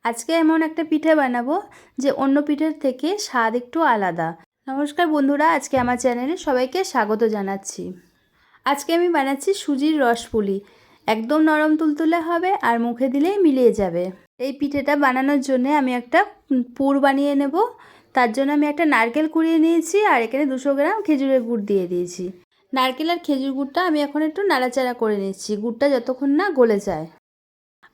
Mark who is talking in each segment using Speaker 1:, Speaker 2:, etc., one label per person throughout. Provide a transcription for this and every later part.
Speaker 1: আজকে এমন একটা পিঠে বানাবো যে অন্য পিঠের থেকে স্বাদ একটু আলাদা। নমস্কার বন্ধুরা, আজকে আমার চ্যানেলে সবাইকে স্বাগত জানাচ্ছি। আজকে আমি বানাচ্ছি সুজির রসপুলি। একদম নরম তুলতুলে হবে আর মুখে দিলেই মিলিয়ে যাবে। এই পিঠেটা বানানোর জন্য আমি একটা পুর বানিয়ে নেব। তার জন্য আমি একটা নারকেল কুড়িয়ে নিয়েছি আর এখানে 200 গ্রাম খেজুরের গুড় দিয়ে দিয়েছি। নারকেল আর খেজুর গুড়টা আমি এখন একটু নাড়াচাড়া করে নিচ্ছি, গুড়টা যতক্ষণ না গলে যায়।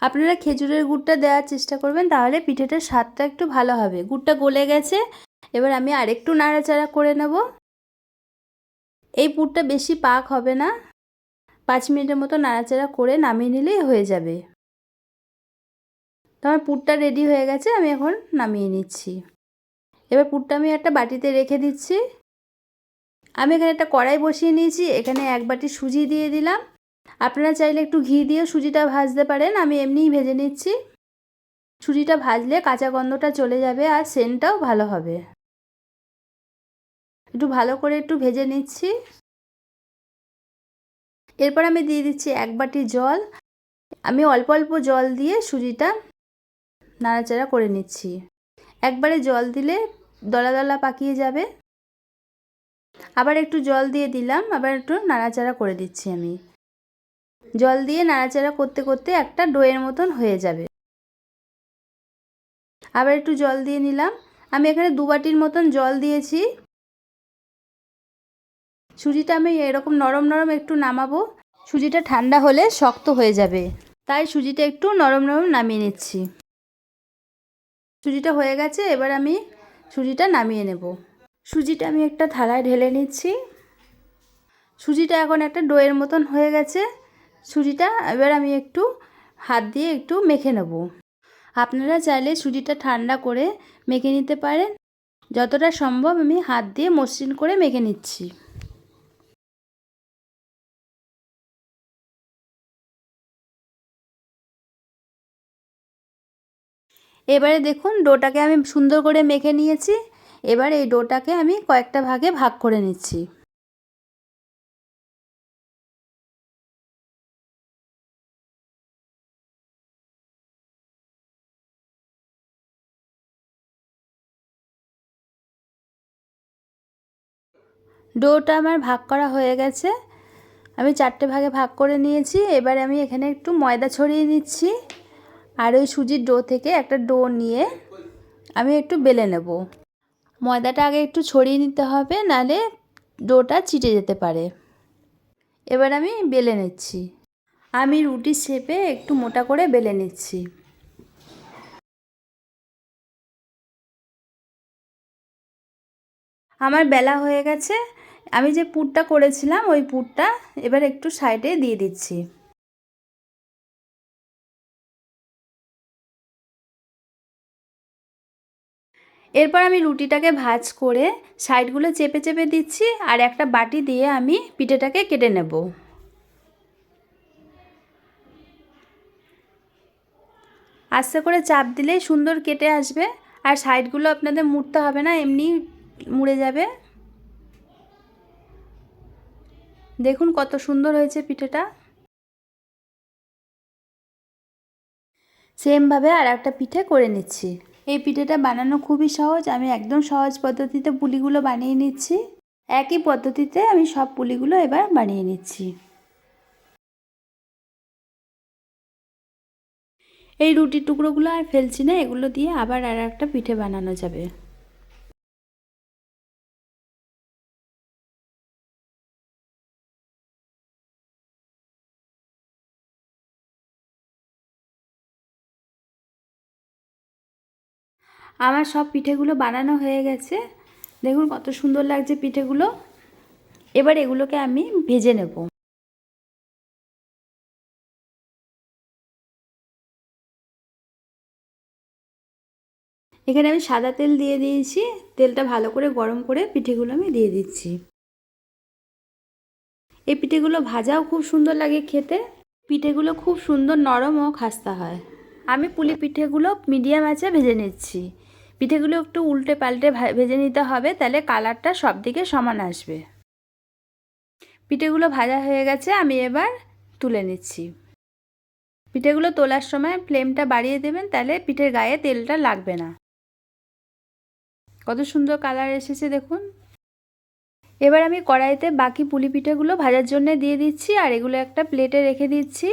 Speaker 1: আপনারা খেজুরের গুড়টা দেওয়ার চেষ্টা করবেন, তাহলে পিঠেটার স্বাদটা একটু ভালো হবে। গুড়টা গলে গেছে, এবার আমি আরেকটু নাড়াচাড়া করে নেব। এই পুরটা বেশি পাক হবে না, 5 মিনিটের মতো নাড়াচাড়া করে নামিয়ে নিলেই হয়ে যাবে। তো আমার পুরটা রেডি হয়ে গেছে, আমি এখন নামিয়ে নিচ্ছি। এবার পুরটা আমি একটা বাটিতে রেখে দিচ্ছি। আমি এখানে একটা কড়াই বসিয়ে নিয়েছি, এখানে 1 বাটি সুজি দিয়ে দিলাম। আপনারা চাইলে একটু ঘি দিয়েও সুজিটা ভাজতে পারেন, আমি এমনিই ভেজে নিচ্ছি। সুজিটা ভাজলে কাঁচা গন্ধটা চলে যাবে আর সেন্টটাও ভালো হবে। একটু ভালো করে একটু ভেজে নিচ্ছি। এরপর আমি দিয়ে দিচ্ছি 1 বাটি জল। আমি অল্প অল্প জল দিয়ে সুজিটা নাড়াচাড়া করে নিচ্ছি। একবারে জল দিলে দলা দলা পাকিয়ে যাবে। আবার একটু জল দিয়ে দিলাম, আবার একটু নাড়াচাড়া করে দিচ্ছি। আমি জল দিয়ে নাড়াচাড়া করতে করতে একটা ডোয়ের মতন হয়ে যাবে। আবার একটু জল দিয়ে নিলাম। আমি এখানে 2 বাটির মতন জল দিয়েছি। সুজিটা আমি এরকম নরম নরম একটু নামাবো। সুজিটা ঠান্ডা হলে শক্ত হয়ে যাবে, তাই সুজিটা একটু নরম নরম নামিয়ে নিচ্ছি। সুজিটা হয়ে গেছে, এবার আমি সুজিটা নামিয়ে নেব। সুজিটা আমি একটা থালায় ঢেলে নিচ্ছি। সুজিটা এখন একটা ডোয়ের মতন হয়ে গেছে। সুজিটা এবার আমি একটু হাত দিয়ে একটু মেখে নেব। আপনারা চাইলে সুজিটা ঠান্ডা করে মেখে নিতে পারেন। যতটা সম্ভব আমি হাত দিয়ে মসৃণ করে মেখে নিচ্ছি। এবারে দেখুন, ডোটাকে আমি সুন্দর করে মেখে নিয়েছি। এবার এই ডোটাকে আমি কয়েকটা ভাগে ভাগ করে নিচ্ছি। ডোটা আমার ভাগ করা হয়ে গেছে, আমি 4টে ভাগে ভাগ করে নিয়েছি। এবারে আমি এখানে একটু ময়দা ছড়িয়ে নিচ্ছি আর ওই সুজির ডো থেকে একটা ডো নিয়ে আমি একটু বেলে নেব। ময়দাটা আগে একটু ছড়িয়ে নিতে হবে, নালে ডোটা চিটে যেতে পারে। এবার আমি বেলে নিচ্ছি। আমি রুটির শেপে একটু মোটা করে বেলে নিচ্ছি। আমার বেলা হয়ে গেছে। আমি যে পুরটা করেছিলাম ওই পুরটা এবার একটু সাইডে দিয়ে দিচ্ছি। এরপর আমি রুটিটাকে ভাঁজ করে সাইডগুলো চেপে চেপে দিচ্ছি আর একটা বাটি দিয়ে আমি পিঠেটাকে কেটে নেব। আস্তে করে চাপ দিলেই সুন্দর কেটে আসবে আর সাইডগুলো আপনাদের মুড়তে হবে না, এমনি মুড়ে যাবে। দেখুন কত সুন্দর হয়েছে পিঠেটা। সেমভাবে আর একটা পিঠে করে নিচ্ছি। এই পিঠেটা বানানো খুবই সহজ, আমি একদম সহজ পদ্ধতিতে পুলিগুলো বানিয়ে নিচ্ছি। একই পদ্ধতিতে আমি সব পুলিগুলো এবার বানিয়ে নিচ্ছি। এই রুটির টুকরোগুলো আর ফেলছি না, এগুলো দিয়ে আবার আর একটা পিঠে বানানো যাবে। আমার সব পিঠেগুলো বানানো হয়ে গেছে। দেখুন কত সুন্দর লাগছে পিঠেগুলো। এবার এগুলোকে আমি ভেজে নেব। এখানে আমি সাদা তেল দিয়ে দিয়েছি। তেলটা ভালো করে গরম করে পিঠেগুলো আমি দিয়ে দিচ্ছি। এই পিঠেগুলো ভাজাও খুব সুন্দর লাগে খেতে। পিঠেগুলো খুব সুন্দর নরম ও খাস্তা হয়। আমি পুলি পিঠেগুলো মিডিয়াম আঁচে ভেজে নিচ্ছি। পিঠেগুলো একটু উল্টে পাল্টে ভেজে নিতে হবে, তাহলে কালারটা সব দিকে সমান আসবে। পিঠেগুলো ভাজা হয়ে গেছে, আমি এবার তুলে নিচ্ছি। পিঠেগুলো তোলার সময় ফ্লেমটা বাড়িয়ে দেবেন, তাহলে পিঠের গায়ে তেলটা লাগবে না। কত সুন্দর কালার এসেছে দেখুন। এবার আমি কড়াইতে বাকি পুলি পিঠেগুলো ভাজার জন্য দিয়ে দিচ্ছি, আর এগুলো একটা প্লেটে রেখে দিচ্ছি।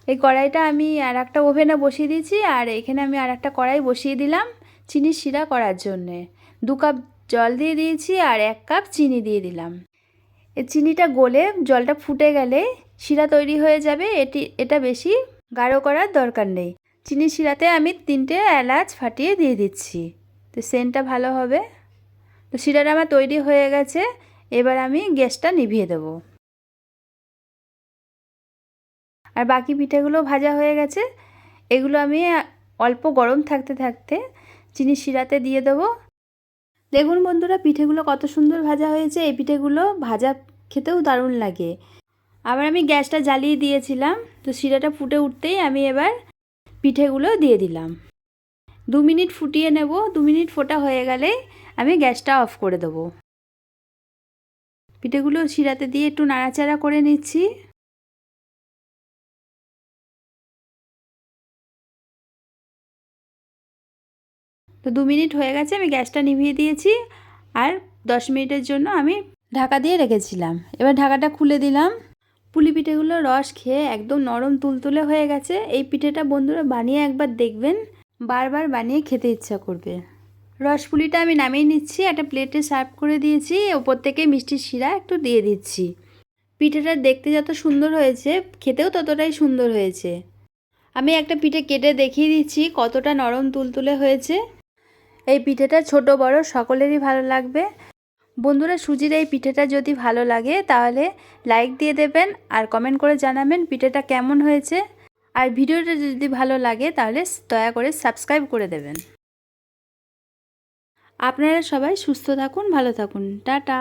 Speaker 1: এই কড়াইটা আমি আর একটা ওভেনে বসিয়ে দিয়েছি, আর এখানে আমি আর একটা কড়াই বসিয়ে দিলাম চিনির শিরা করার জন্যে। 2 কাপ জল দিয়ে দিয়েছি আর 1 কাপ চিনি দিয়ে দিলাম। এই চিনিটা গলে জলটা ফুটে গেলে শিরা তৈরি হয়ে যাবে। এটা বেশি গাঢ় করার দরকার নেই। চিনির শিরাতে আমি 3টে এলাচ ফাটিয়ে দিয়ে দিচ্ছি, তো সেন্টটা ভালো হবে। তো শিরাটা আমার তৈরি হয়ে গেছে। এবার আমি গ্যাসটা নিভিয়ে দেবো। আর বাকি পিঠেগুলো ভাজা হয়ে গেছে, এগুলো আমি অল্প গরম থাকতে থাকতে চিনির শিরাতে দিয়ে দেবো। দেখুন বন্ধুরা, পিঠেগুলো কত সুন্দর ভাজা হয়েছে। এই পিঠেগুলো ভাজা খেতেও দারুণ লাগে। আবার আমি গ্যাসটা জ্বালিয়ে দিয়েছিলাম, তো শিরাটা ফুটে উঠতেই আমি এবার পিঠেগুলো দিয়ে দিলাম। 2 মিনিট ফুটিয়ে নেব। 2 মিনিট ফোটা হয়ে গেলে আমি গ্যাসটা অফ করে দেবো। পিঠেগুলো শিরাতে দিয়ে একটু নাড়াচাড়া করে নিচ্ছি। তো 2 মিনিট হয়ে গেছে, আমি গ্যাসটা নিভিয়ে দিয়েছি। আর 10 মিনিটের জন্য আমি ঢাকা দিয়ে রেখেছিলাম। এবার ঢাকাটা খুলে দিলাম। পুলি পিঠেগুলো রস খেয়ে একদম নরম তুলতুলে হয়ে গেছে। এই পিঠেটা বন্ধুরা বানিয়ে একবার দেখবেন, বারবার বানিয়ে খেতে ইচ্ছা করবে। রসপুলিটা আমি নামিয়ে নিচ্ছি, একটা প্লেটে সার্ভ করে দিয়েছি। ওপর থেকে মিষ্টির শিরা একটু দিয়ে দিচ্ছি। পিঠেটা দেখতে যত সুন্দর হয়েছে, খেতেও ততটাই সুন্দর হয়েছে। আমি একটা পিঠে কেটে দেখিয়ে দিচ্ছি কতটা নরম তুলতুলে হয়েছে। এই পিঠেটা ছোট বড় সকলেরই ভালো লাগবে। বন্ধুরা, সুজির এই পিঠেটা যদি ভালো লাগে তাহলে লাইক দিয়ে দেবেন, আর কমেন্ট করে জানাবেন পিঠেটা কেমন হয়েছে। আর ভিডিওটা যদি ভালো লাগে তাহলে দয়া করে সাবস্ক্রাইব করে দেবেন। আপনারা সবাই সুস্থ থাকুন, ভালো থাকুন। টাটা।